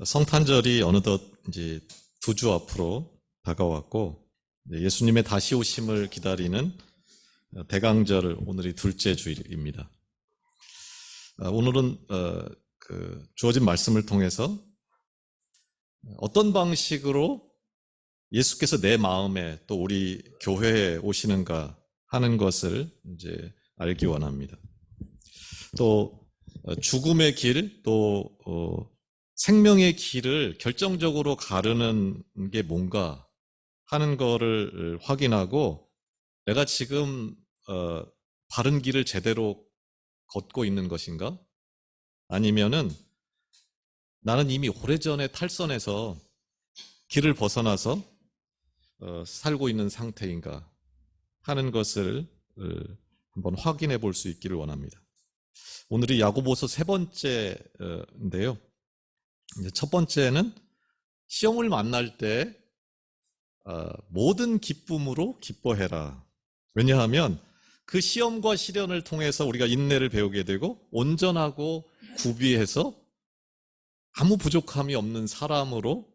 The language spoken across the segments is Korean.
성탄절이 어느덧 이제 2주 앞으로 다가왔고, 예수님의 다시 오심을 기다리는 대강절, 오늘이 둘째 주일입니다. 오늘은 주어진 말씀을 통해서 어떤 방식으로 예수께서 내 마음에 또 우리 교회에 오시는가 하는 것을 이제 알기 원합니다. 또 죽음의 길, 또 생명의 길을 결정적으로 가르는 게 뭔가 하는 거를 확인하고, 내가 지금 바른 길을 제대로 걷고 있는 것인가? 아니면은 나는 이미 오래전에 탈선해서 길을 벗어나서 살고 있는 상태인가 하는 것을 한번 확인해 볼 수 있기를 원합니다. 오늘이 야고보서 3번째인데요. 첫 번째는 시험을 만날 때 모든 기쁨으로 기뻐해라. 왜냐하면 그 시험과 시련을 통해서 우리가 인내를 배우게 되고, 온전하고 구비해서 아무 부족함이 없는 사람으로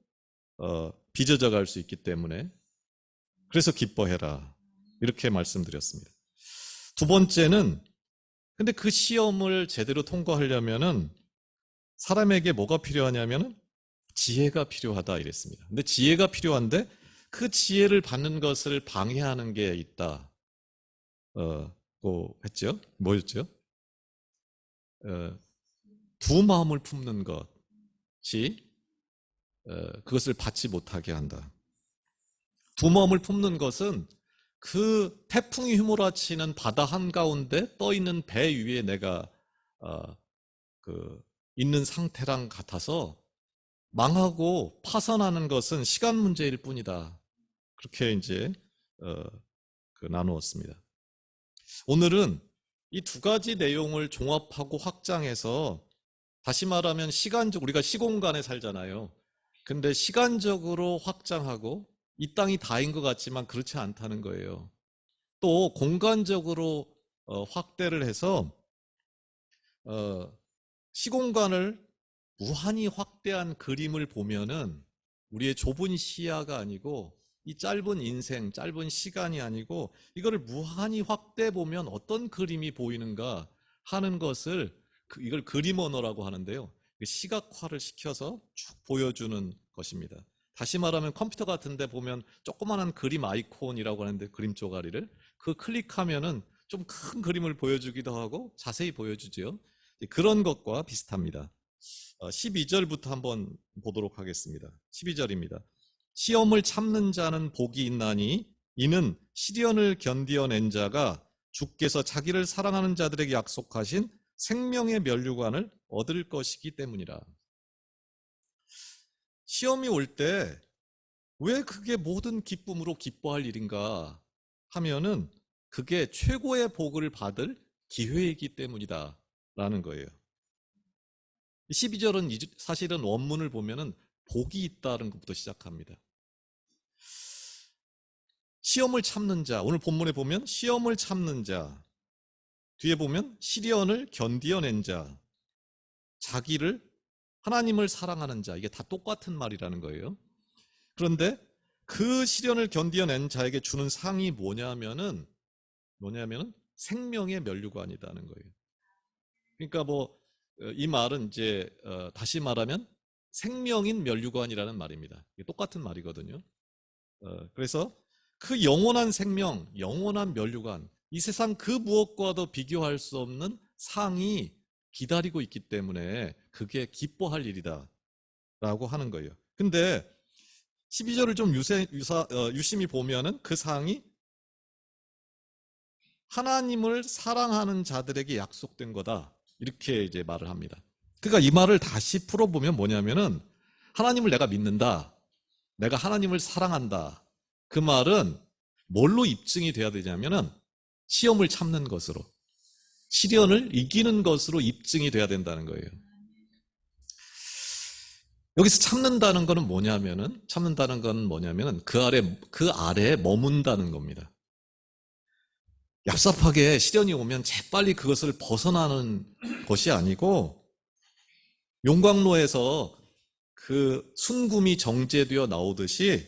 빚어져 갈 수 있기 때문에, 그래서 기뻐해라, 이렇게 말씀드렸습니다. 두 번째는, 근데 그 시험을 제대로 통과하려면은 사람에게 뭐가 필요하냐면은 지혜가 필요하다 이랬습니다. 근데 지혜가 필요한데 그 지혜를 받는 것을 방해하는 게 있다. 또 했죠? 뭐였죠? 두 마음을 품는 것이 그것을 받지 못하게 한다. 두 마음을 품는 것은 그 태풍이 휘몰아치는 바다 한가운데 떠있는 배 위에 내가 있는 상태랑 같아서 망하고 파산하는 것은 시간 문제일 뿐이다. 그렇게 이제 나누었습니다. 오늘은 이 두 가지 내용을 종합하고 확장해서, 다시 말하면 우리가 시공간에 살잖아요. 근데 시간적으로 확장하고 이 땅이 다인 것 같지만 그렇지 않다는 거예요. 또 공간적으로 확대를 해서 시공간을 무한히 확대한 그림을 보면은 우리의 좁은 시야가 아니고, 이 짧은 인생, 짧은 시간이 아니고, 이거를 무한히 확대해 보면 어떤 그림이 보이는가 하는 것을, 이걸 그림 언어라고 하는데요. 시각화를 시켜서 쭉 보여주는 것입니다. 다시 말하면 컴퓨터 같은 데 보면 조그마한 그림 아이콘이라고 하는데, 그림 쪼가리를 클릭하면은 좀 큰 그림을 보여주기도 하고 자세히 보여주죠. 그런 것과 비슷합니다. 12절부터 한번 보도록 하겠습니다. 12절입니다. 시험을 참는 자는 복이 있나니 이는 시련을 견디어낸 자가 주께서 자기를 사랑하는 자들에게 약속하신 생명의 면류관을 얻을 것이기 때문이라. 시험이 올 때 왜 그게 모든 기쁨으로 기뻐할 일인가 하면은, 그게 최고의 복을 받을 기회이기 때문이다 라는 거예요. 12절은 사실은 원문을 보면은 복이 있다는 것부터 시작합니다. 시험을 참는 자, 오늘 본문에 보면 시험을 참는 자, 뒤에 보면 시련을 견디어낸 자, 하나님을 사랑하는 자, 이게 다 똑같은 말이라는 거예요. 그런데 그 시련을 견디어낸 자에게 주는 상이 뭐냐면은 생명의 면류관이라는 거예요. 그러니까 이 말은 이제 다시 말하면 생명인 면류관이라는 말입니다. 이게 똑같은 말이거든요. 그래서 그 영원한 생명, 영원한 면류관, 이 세상 그 무엇과도 비교할 수 없는 상이 기다리고 있기 때문에 그게 기뻐할 일이다 라고 하는 거예요. 근데 12절을 좀 유심히 보면은 그 상이 하나님을 사랑하는 자들에게 약속된 거다, 이렇게 이제 말을 합니다. 그러니까 이 말을 다시 풀어보면 뭐냐면은, 하나님을 내가 믿는다, 내가 하나님을 사랑한다, 그 말은 뭘로 입증이 돼야 되냐면은 시험을 참는 것으로, 시련을 이기는 것으로 입증이 돼야 된다는 거예요. 여기서 참는다는 거는 뭐냐면은 그 아래에 머문다는 겁니다. 얍삽하게 시련이 오면 재빨리 그것을 벗어나는 것이 아니고, 용광로에서 그 순금이 정제되어 나오듯이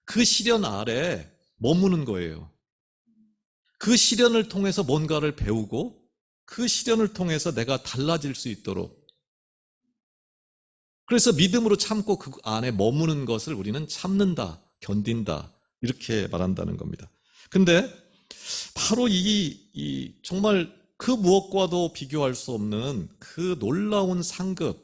그 시련 아래 머무는 거예요. 그 시련을 통해서 뭔가를 배우고 그 시련을 통해서 내가 달라질 수 있도록, 그래서 믿음으로 참고 그 안에 머무는 것을 우리는 참는다, 견딘다, 이렇게 말한다는 겁니다. 근데 바로 정말 그 무엇과도 비교할 수 없는 그 놀라운 상급을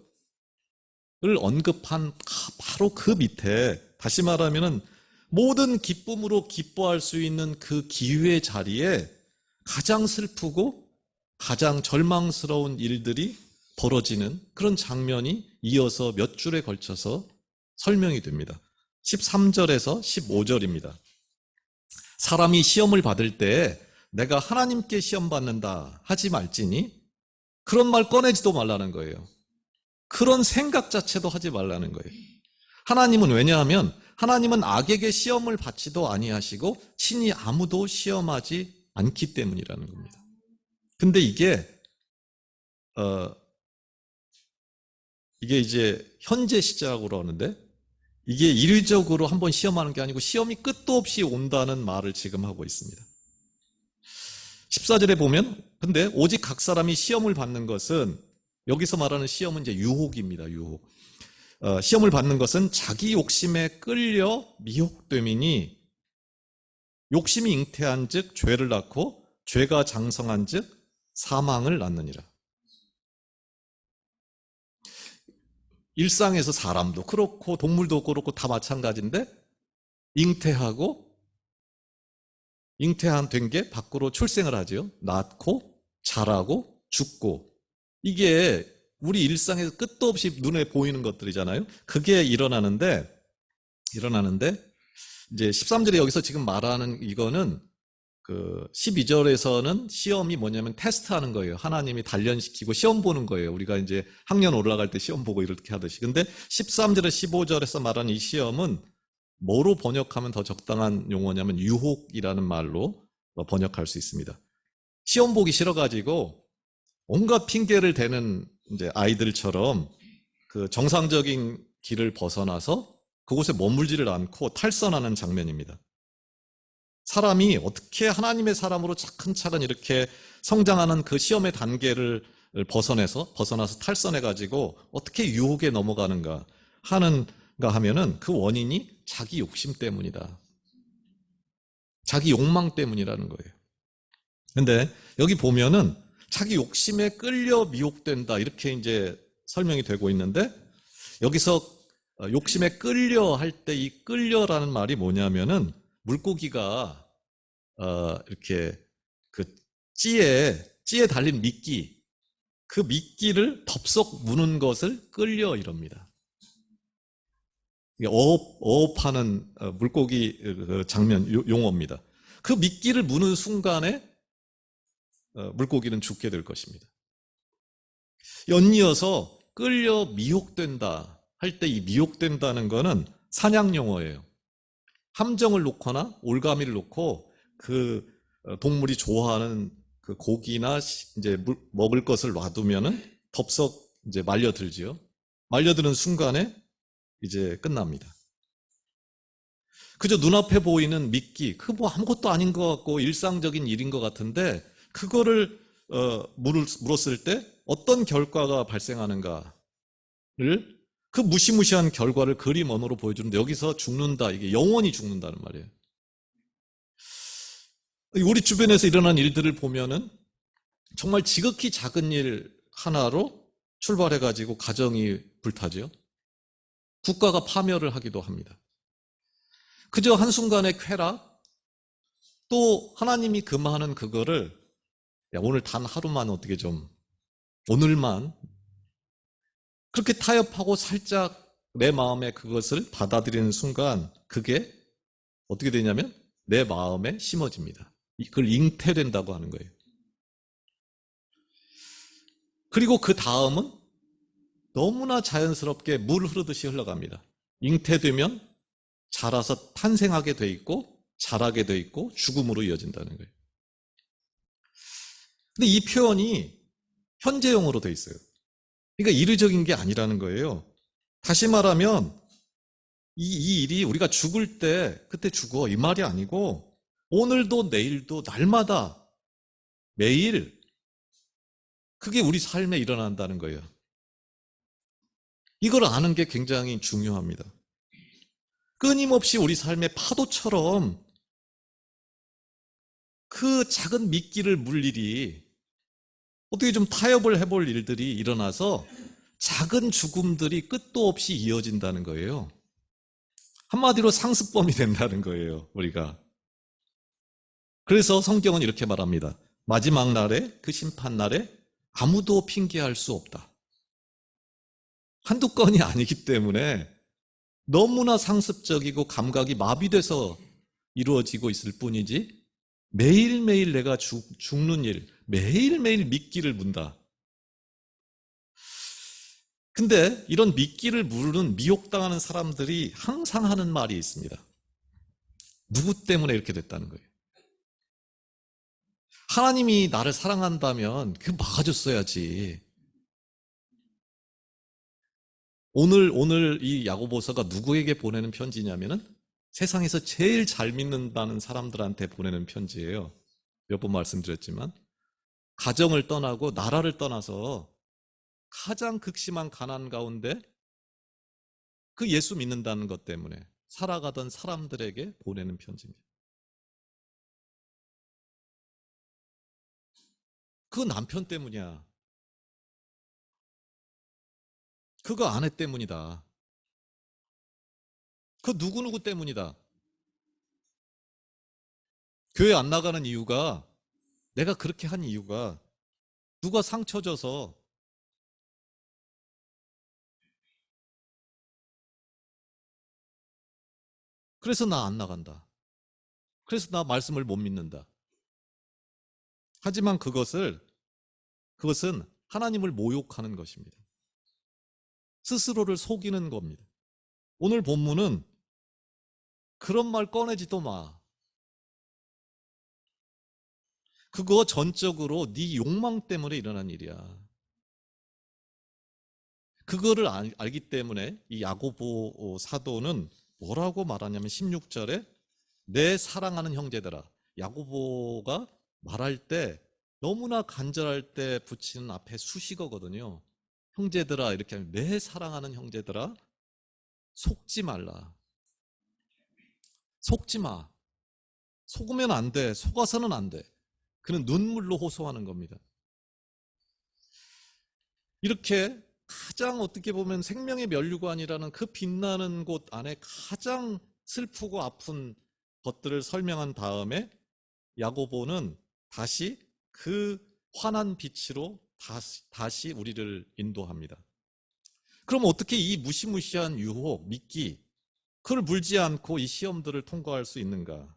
언급한 바로 그 밑에, 다시 말하면은 모든 기쁨으로 기뻐할 수 있는 그 기회의 자리에 가장 슬프고 가장 절망스러운 일들이 벌어지는 그런 장면이 이어서 몇 줄에 걸쳐서 설명이 됩니다. 13절에서 15절입니다. 사람이 시험을 받을 때 내가 하나님께 시험 받는다 하지 말지니, 그런 말 꺼내지도 말라는 거예요. 그런 생각 자체도 하지 말라는 거예요. 하나님은, 왜냐하면 하나님은 악에게 시험을 받지도 아니하시고 친히 아무도 시험하지 않기 때문이라는 겁니다. 근데 이게 이제 현재 시작으로 하는데, 이게 일률적으로 한번 시험하는 게 아니고 시험이 끝도 없이 온다는 말을 지금 하고 있습니다. 14절에 보면, 근데 오직 각 사람이 시험을 받는 것은, 여기서 말하는 시험은 이제 유혹입니다. 유혹. 시험을 받는 것은 자기 욕심에 끌려 미혹됨이니, 욕심이 잉태한 즉 죄를 낳고 죄가 장성한 즉 사망을 낳느니라. 일상에서 사람도 그렇고 동물도 그렇고 다 마찬가지인데, 잉태한 된 게 밖으로 출생을 하죠. 낳고 자라고 죽고. 이게 우리 일상에서 끝도 없이 눈에 보이는 것들이잖아요. 그게 일어나는데 이제 13절에 여기서 지금 말하는 이거는, 그 12절에서는 시험이 뭐냐면 테스트하는 거예요. 하나님이 단련시키고 시험 보는 거예요. 우리가 이제 학년 올라갈 때 시험 보고 이렇게 하듯이. 근데 13절에 15절에서 말하는 이 시험은 뭐로 번역하면 더 적당한 용어냐면 유혹이라는 말로 번역할 수 있습니다. 시험 보기 싫어가지고 온갖 핑계를 대는 이제 아이들처럼 그 정상적인 길을 벗어나서 그곳에 머물지를 않고 탈선하는 장면입니다. 사람이 어떻게 하나님의 사람으로 차근차근 이렇게 성장하는 그 시험의 단계를 벗어나서 탈선해가지고 어떻게 유혹에 넘어가는가 하면은 그 원인이 자기 욕심 때문이다. 자기 욕망 때문이라는 거예요. 근데 여기 보면은 자기 욕심에 끌려 미혹된다, 이렇게 이제 설명이 되고 있는데, 여기서 욕심에 끌려 할 때 이 끌려라는 말이 뭐냐면은, 물고기가 이렇게 그 찌에 달린 미끼, 그 미끼를 덥석 무는 것을 끌려 이럽니다. 어업하는 물고기 장면 용어입니다. 그 미끼를 무는 순간에 물고기는 죽게 될 것입니다. 연이어서 끌려 미혹된다 할 때 이 미혹된다는 거는 사냥 용어예요. 함정을 놓거나 올가미를 놓고 그 동물이 좋아하는 그 고기나 이제 먹을 것을 놔두면은 덥석 이제 말려들지요. 말려드는 순간에 이제 끝납니다. 그저 눈앞에 보이는 미끼, 그 뭐 아무것도 아닌 것 같고 일상적인 일인 것 같은데, 그거를 물었을 때 어떤 결과가 발생하는가를, 그 무시무시한 결과를 그림 언어로 보여주는데, 여기서 죽는다, 이게 영원히 죽는다는 말이에요. 우리 주변에서 일어난 일들을 보면은 정말 지극히 작은 일 하나로 출발해가지고 가정이 불타죠. 국가가 파멸을 하기도 합니다. 그저 한순간의 쾌락, 또 하나님이 금하는 그거를, 야, 오늘 단 하루만 어떻게 좀, 오늘만, 그렇게 타협하고 살짝 내 마음에 그것을 받아들이는 순간, 그게 어떻게 되냐면 내 마음에 심어집니다. 그걸 잉태된다고 하는 거예요. 그리고 그 다음은 너무나 자연스럽게 물 흐르듯이 흘러갑니다. 잉태되면 자라서 탄생하게 돼 있고 자라게 돼 있고 죽음으로 이어진다는 거예요. 근데 이 표현이 현재형으로 돼 있어요. 그러니까 이르적인 게 아니라는 거예요. 다시 말하면 이 일이 우리가 죽을 때 그때 죽어 이 말이 아니고 오늘도 내일도 날마다 매일 그게 우리 삶에 일어난다는 거예요. 이걸 아는 게 굉장히 중요합니다. 끊임없이 우리 삶의 파도처럼 그 작은 미끼를 물 일이 어떻게 좀 타협을 해볼 일들이 일어나서 작은 죽음들이 끝도 없이 이어진다는 거예요. 한마디로 상습범이 된다는 거예요, 우리가. 그래서 성경은 이렇게 말합니다. 마지막 날에, 그 심판날에 아무도 핑계할 수 없다. 한두 건이 아니기 때문에 너무나 상습적이고 감각이 마비돼서 이루어지고 있을 뿐이지 매일매일 내가 죽는 일, 매일매일 미끼를 문다. 근데 이런 미끼를 무는 미혹당하는 사람들이 항상 하는 말이 있습니다. 누구 때문에 이렇게 됐다는 거예요. 하나님이 나를 사랑한다면 그 막아줬어야지. 오늘 이 야고보서가 누구에게 보내는 편지냐면은 세상에서 제일 잘 믿는다는 사람들한테 보내는 편지예요. 몇 번 말씀드렸지만 가정을 떠나고 나라를 떠나서 가장 극심한 가난 가운데 그 예수 믿는다는 것 때문에 살아가던 사람들에게 보내는 편지입니다. 그 남편 때문이야. 그거 아내 때문이다. 그 누구누구 때문이다. 교회 안 나가는 이유가 내가 그렇게 한 이유가 누가 상처 줘서 그래서 나 안 나간다. 그래서 나 말씀을 못 믿는다. 하지만 그것은 하나님을 모욕하는 것입니다. 스스로를 속이는 겁니다. 오늘 본문은 그런 말 꺼내지도 마. 그거 전적으로 네 욕망 때문에 일어난 일이야. 그거를 알기 때문에 이 야고보 사도는 뭐라고 말하냐면 16절에 내 사랑하는 형제들아. 야고보가 말할 때 너무나 간절할 때 붙이는 앞에 수식어거든요. 형제들아 이렇게 하면 내 사랑하는 형제들아 속지 말라. 속지 마. 속으면 안 돼. 속아서는 안 돼. 그는 눈물로 호소하는 겁니다. 이렇게 가장 어떻게 보면 생명의 면류관이라는 그 빛나는 곳 안에 가장 슬프고 아픈 것들을 설명한 다음에 야고보는 다시 그 환한 빛으로 다시 우리를 인도합니다. 그럼 어떻게 이 무시무시한 유혹, 미끼, 그걸 물지 않고 이 시험들을 통과할 수 있는가?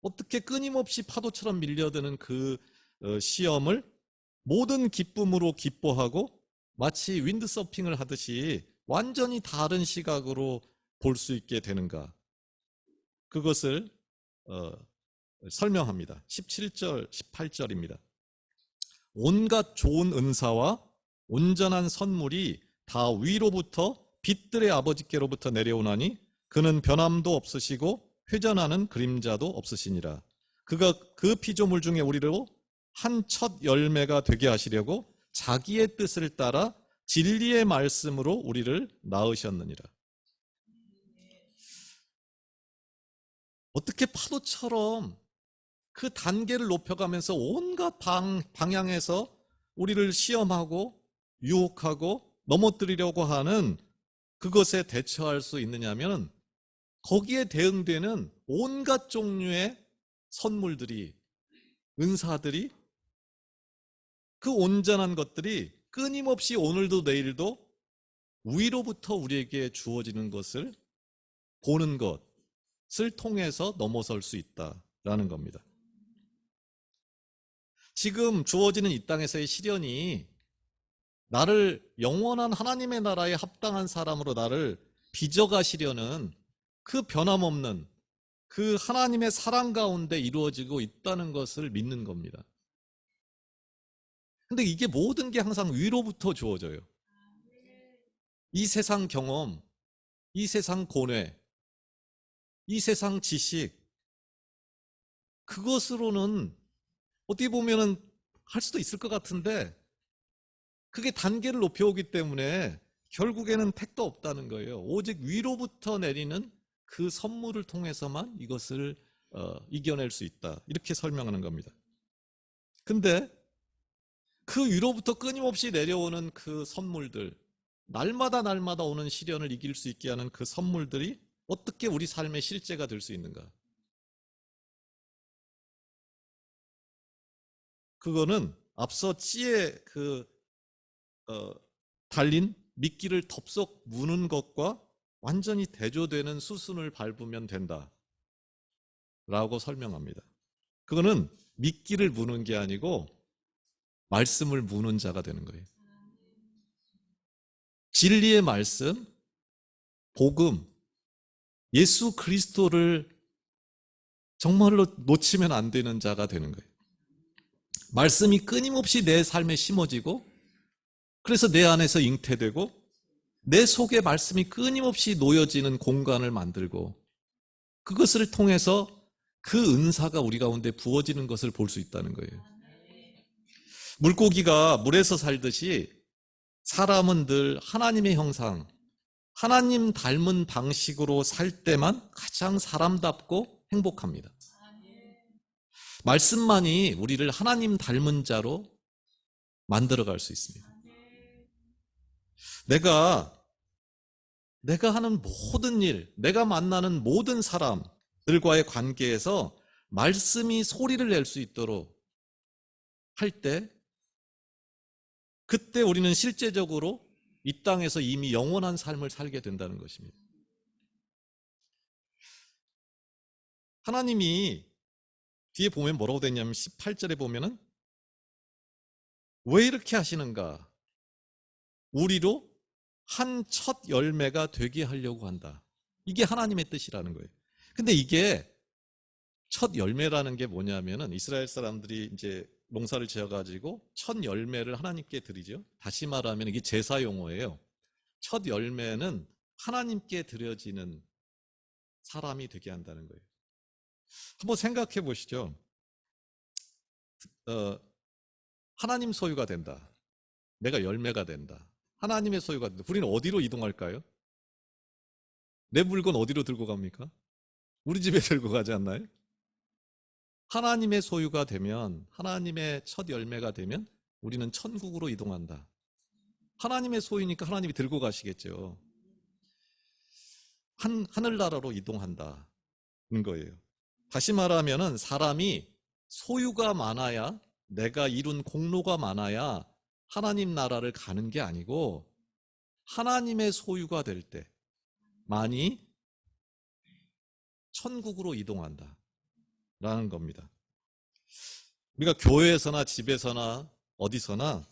어떻게 끊임없이 파도처럼 밀려드는 그 시험을 모든 기쁨으로 기뻐하고 마치 윈드서핑을 하듯이 완전히 다른 시각으로 볼 수 있게 되는가? 그것을 설명합니다. 17절, 18절입니다. 온갖 좋은 은사와 온전한 선물이 다 위로부터 빛들의 아버지께로부터 내려오나니 그는 변함도 없으시고 회전하는 그림자도 없으시니라. 그가 그 피조물 중에 우리로 한 첫 열매가 되게 하시려고 자기의 뜻을 따라 진리의 말씀으로 우리를 낳으셨느니라. 어떻게 파도처럼 그 단계를 높여가면서 온갖 방향에서 우리를 시험하고 유혹하고 넘어뜨리려고 하는 그것에 대처할 수 있느냐면 거기에 대응되는 온갖 종류의 선물들이, 은사들이, 그 온전한 것들이 끊임없이 오늘도 내일도 위로부터 우리에게 주어지는 것을 보는 것을 통해서 넘어설 수 있다라는 겁니다. 지금 주어지는 이 땅에서의 시련이 나를 영원한 하나님의 나라에 합당한 사람으로 나를 빚어가시려는 그 변함없는 그 하나님의 사랑 가운데 이루어지고 있다는 것을 믿는 겁니다. 근데 이게 모든 게 항상 위로부터 주어져요. 이 세상 경험, 이 세상 고뇌, 이 세상 지식, 그것으로는 어떻게 보면은 할 수도 있을 것 같은데 그게 단계를 높여오기 때문에 결국에는 택도 없다는 거예요. 오직 위로부터 내리는 그 선물을 통해서만 이것을 이겨낼 수 있다. 이렇게 설명하는 겁니다. 근데 그 위로부터 끊임없이 내려오는 그 선물들, 날마다 날마다 오는 시련을 이길 수 있게 하는 그 선물들이 어떻게 우리 삶의 실제가 될 수 있는가? 그거는 앞서 찌에 어, 달린 미끼를 덥석 무는 것과 완전히 대조되는 수순을 밟으면 된다라고 설명합니다. 그거는 미끼를 무는 게 아니고 말씀을 무는 자가 되는 거예요. 진리의 말씀, 복음, 예수 그리스도를 정말로 놓치면 안 되는 자가 되는 거예요. 말씀이 끊임없이 내 삶에 심어지고 그래서 내 안에서 잉태되고 내 속에 말씀이 끊임없이 놓여지는 공간을 만들고 그것을 통해서 그 은사가 우리 가운데 부어지는 것을 볼 수 있다는 거예요. 물고기가 물에서 살듯이 사람은 늘 하나님의 형상, 하나님 닮은 방식으로 살 때만 가장 사람답고 행복합니다. 말씀만이 우리를 하나님 닮은 자로 만들어갈 수 있습니다. 내가 하는 모든 일, 내가 만나는 모든 사람들과의 관계에서 말씀이 소리를 낼 수 있도록 할 때, 그때 우리는 실제적으로 이 땅에서 이미 영원한 삶을 살게 된다는 것입니다. 하나님이 뒤에 보면 뭐라고 되냐면 18절에 보면은 왜 이렇게 하시는가? 우리로 한 첫 열매가 되게 하려고 한다. 이게 하나님의 뜻이라는 거예요. 근데 이게 첫 열매라는 게 뭐냐면은 이스라엘 사람들이 이제 농사를 지어가지고 첫 열매를 하나님께 드리죠. 다시 말하면 이게 제사 용어예요. 첫 열매는 하나님께 드려지는 사람이 되게 한다는 거예요. 한번 생각해 보시죠. 어, 하나님 소유가 된다. 내가 열매가 된다. 하나님의 소유가 된다. 우리는 어디로 이동할까요? 내 물건 어디로 들고 갑니까? 우리 집에 들고 가지 않나요? 하나님의 소유가 되면, 하나님의 첫 열매가 되면 우리는 천국으로 이동한다. 하나님의 소유니까 하나님이 들고 가시겠죠. 하늘나라로 이동한다는 거예요. 다시 말하면은 사람이 소유가 많아야, 내가 이룬 공로가 많아야 하나님 나라를 가는 게 아니고 하나님의 소유가 될 때 많이 천국으로 이동한다라는 겁니다. 우리가 교회에서나 집에서나 어디서나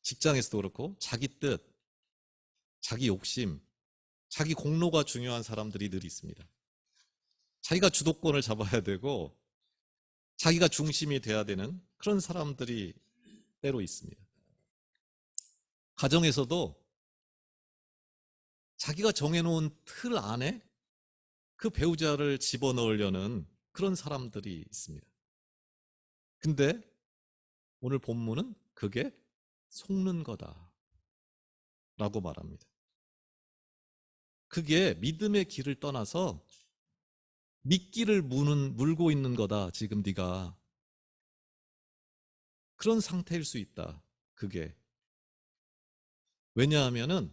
직장에서도 그렇고 자기 뜻, 자기 욕심, 자기 공로가 중요한 사람들이 늘 있습니다. 자기가 주도권을 잡아야 되고 자기가 중심이 돼야 되는 그런 사람들이 때로 있습니다. 가정에서도 자기가 정해놓은 틀 안에 그 배우자를 집어넣으려는 그런 사람들이 있습니다. 근데 오늘 본문은 그게 속는 거다 라고 말합니다. 그게 믿음의 길을 떠나서 미끼를 물고 있는 거다. 지금 네가 그런 상태일 수 있다. 그게 왜냐하면은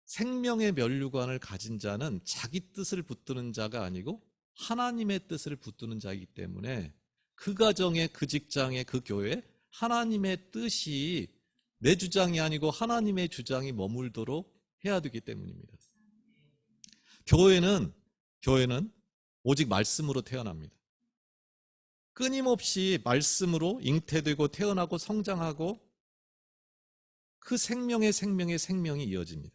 생명의 면류관을 가진 자는 자기 뜻을 붙드는 자가 아니고 하나님의 뜻을 붙드는 자이기 때문에 그 가정에, 그 직장에, 그 교회에 하나님의 뜻이 내 주장이 아니고 하나님의 주장이 머물도록 해야 되기 때문입니다. 교회는 오직 말씀으로 태어납니다. 끊임없이 말씀으로 잉태되고 태어나고 성장하고 그 생명의 생명이 이어집니다.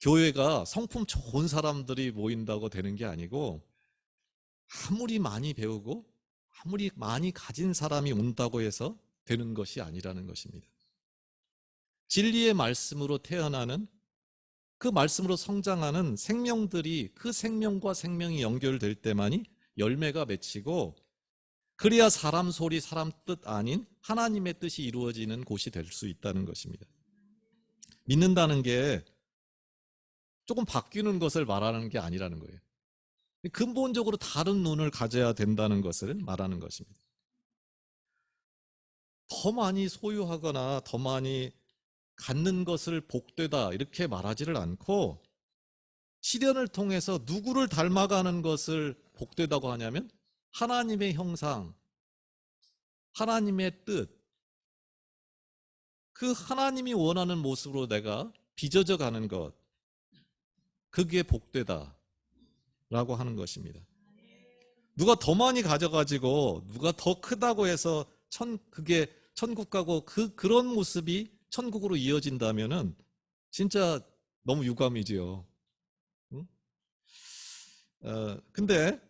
교회가 성품 좋은 사람들이 모인다고 되는 게 아니고 아무리 많이 배우고 아무리 많이 가진 사람이 온다고 해서 되는 것이 아니라는 것입니다. 진리의 말씀으로 태어나는, 그 말씀으로 성장하는 생명들이 그 생명과 생명이 연결될 때만이 열매가 맺히고, 그래야 사람 소리, 사람 뜻 아닌 하나님의 뜻이 이루어지는 곳이 될 수 있다는 것입니다. 믿는다는 게 조금 바뀌는 것을 말하는 게 아니라는 거예요. 근본적으로 다른 눈을 가져야 된다는 것을 말하는 것입니다. 더 많이 소유하거나 더 많이 갖는 것을 복되다 이렇게 말하지를 않고, 시련을 통해서 누구를 닮아가는 것을 복되다고 하냐면 하나님의 형상, 하나님의 뜻, 그 하나님이 원하는 모습으로 내가 빚어져 가는 것, 그게 복되다라고 하는 것입니다. 누가 더 많이 가져가지고 누가 더 크다고 해서 그게 천국 가고 그런 모습이 천국으로 이어진다면은 진짜 너무 유감이지요. 응? 근데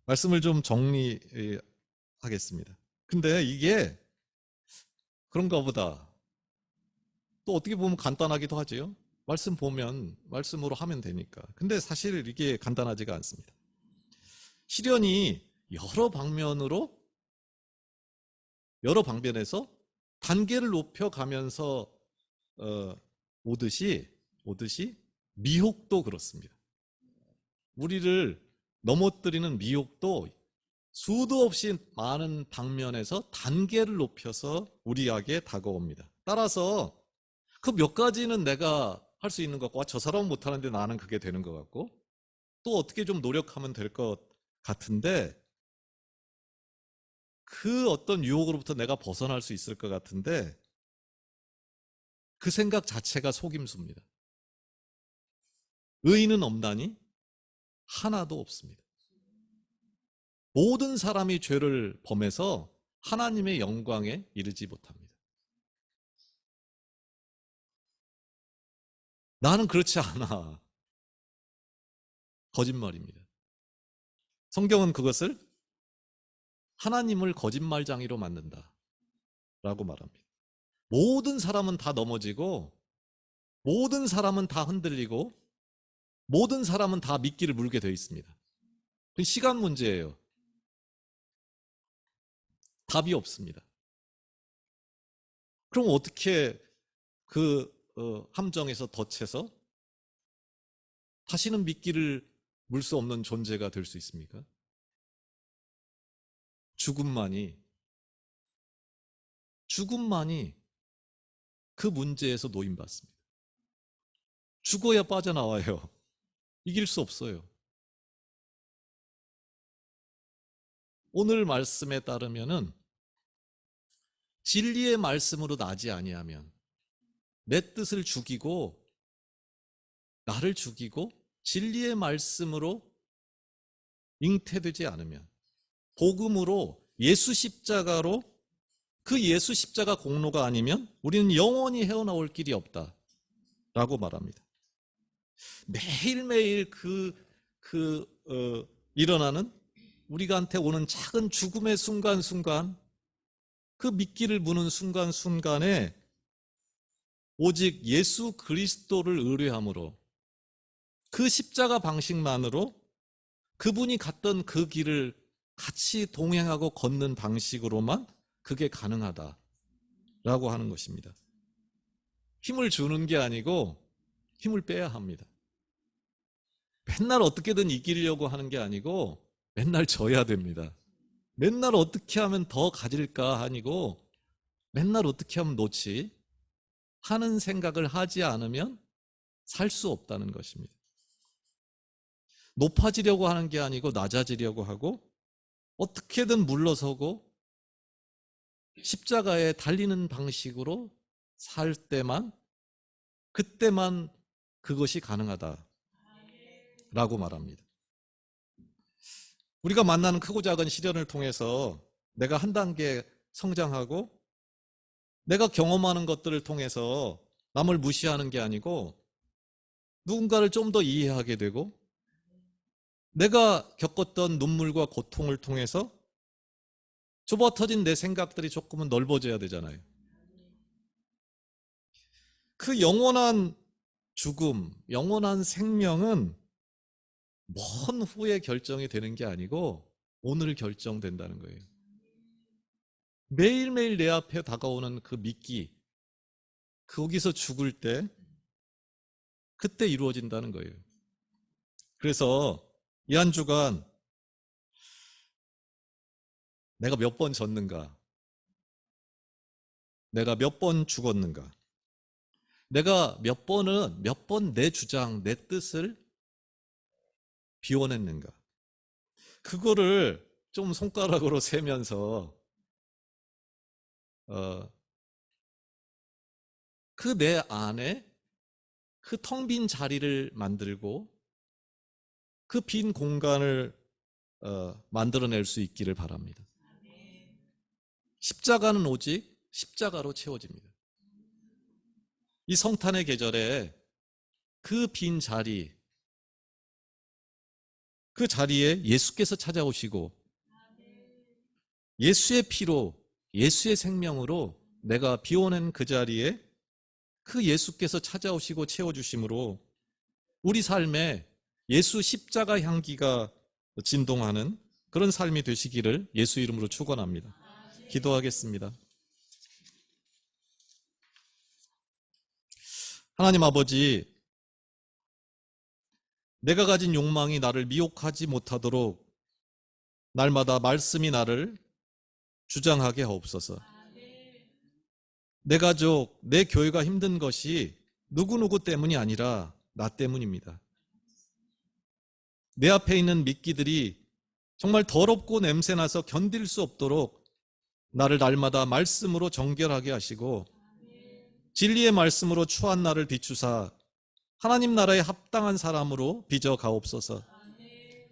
말씀을 좀 정리하겠습니다. 근데 이게 그런가 보다. 또 어떻게 보면 간단하기도 하지요. 말씀 보면 말씀으로 하면 되니까. 근데 사실 이게 간단하지가 않습니다. 시련이 여러 방면에서 단계를 높여가면서 오듯이 미혹도 그렇습니다. 우리를 넘어뜨리는 미혹도 수도 없이 많은 방면에서 단계를 높여서 우리에게 다가옵니다. 따라서 그 몇 가지는 내가 할 수 있는 것 같고, 저 사람은 못하는데 나는 그게 되는 것 같고, 또 어떻게 좀 노력하면 될 것 같은데, 그 어떤 유혹으로부터 내가 벗어날 수 있을 것 같은데, 그 생각 자체가 속임수입니다. 의인은 없나니 하나도 없습니다. 모든 사람이 죄를 범해서 하나님의 영광에 이르지 못합니다. 나는 그렇지 않아. 거짓말입니다. 성경은 그것을 하나님을 거짓말장이로 만든다 라고 말합니다. 모든 사람은 다 넘어지고, 모든 사람은 다 흔들리고, 모든 사람은 다 미끼를 물게 되어 있습니다. 시간 문제예요. 답이 없습니다. 그럼 어떻게 그 함정에서 덫에서 다시는 미끼를 물 수 없는 존재가 될 수 있습니까? 죽음만이 그 문제에서 노임받습니다. 죽어야 빠져나와요. 이길 수 없어요. 오늘 말씀에 따르면은 진리의 말씀으로 나지 아니하면, 내 뜻을 죽이고 나를 죽이고 진리의 말씀으로 잉태되지 않으면, 복음으로 예수 십자가로, 그 예수 십자가 공로가 아니면 우리는 영원히 헤어나올 길이 없다라고 말합니다. 매일매일 일어나는 우리한테 오는 작은 죽음의 순간순간, 그 미끼를 무는 순간순간에 오직 예수 그리스도를 의뢰함으로, 그 십자가 방식만으로, 그분이 갔던 그 길을 같이 동행하고 걷는 방식으로만 그게 가능하다라고 하는 것입니다. 힘을 주는 게 아니고 힘을 빼야 합니다. 맨날 어떻게든 이기려고 하는 게 아니고 맨날 져야 됩니다. 맨날 어떻게 하면 더 가질까 아니고 맨날 어떻게 하면 놓지 하는 생각을 하지 않으면 살 수 없다는 것입니다. 높아지려고 하는 게 아니고 낮아지려고 하고, 어떻게든 물러서고 십자가에 달리는 방식으로 살 때만, 그때만 그것이 가능하다라고 말합니다. 우리가 만나는 크고 작은 시련을 통해서 내가 한 단계 성장하고, 내가 경험하는 것들을 통해서 남을 무시하는 게 아니고 누군가를 좀 더 이해하게 되고, 내가 겪었던 눈물과 고통을 통해서 좁아 터진 내 생각들이 조금은 넓어져야 되잖아요. 그 영원한 죽음, 영원한 생명은 먼 후에 결정이 되는 게 아니고 오늘 결정된다는 거예요. 매일매일 내 앞에 다가오는 그 미끼, 거기서 죽을 때 그때 이루어진다는 거예요. 그래서 이 한 주간 내가 몇 번 졌는가? 내가 몇 번 죽었는가? 내가 몇 번 내 주장, 내 뜻을 비워냈는가? 그거를 좀 손가락으로 세면서 그 내 안에 그 텅 빈 자리를 만들고 그 빈 공간을 만들어낼 수 있기를 바랍니다. 십자가는 오직 십자가로 채워집니다. 이 성탄의 계절에 그 빈 자리, 그 자리에 예수께서 찾아오시고 예수의 피로, 예수의 생명으로 내가 비워낸 그 자리에 그 예수께서 찾아오시고 채워주심으로 우리 삶에 예수 십자가 향기가 진동하는 그런 삶이 되시기를 예수 이름으로 축원합니다. 기도하겠습니다. 하나님 아버지, 내가 가진 욕망이 나를 미혹하지 못하도록 날마다 말씀이 나를 주장하게 하옵소서. 내 가족, 내 교회가 힘든 것이 누구누구 때문이 아니라 나 때문입니다. 내 앞에 있는 미끼들이 정말 더럽고 냄새나서 견딜 수 없도록 나를 날마다 말씀으로 정결하게 하시고 진리의 말씀으로 추한 나를 비추사 하나님 나라에 합당한 사람으로 빚어 가옵소서.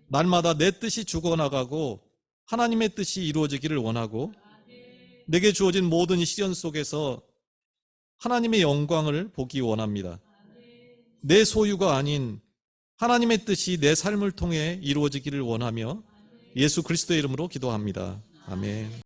날마다 내 뜻이 죽어나가고 하나님의 뜻이 이루어지기를 원하고 내게 주어진 모든 시련 속에서 하나님의 영광을 보기 원합니다. 내 소유가 아닌 하나님의 뜻이 내 삶을 통해 이루어지기를 원하며 예수 그리스도의 이름으로 기도합니다. 아멘.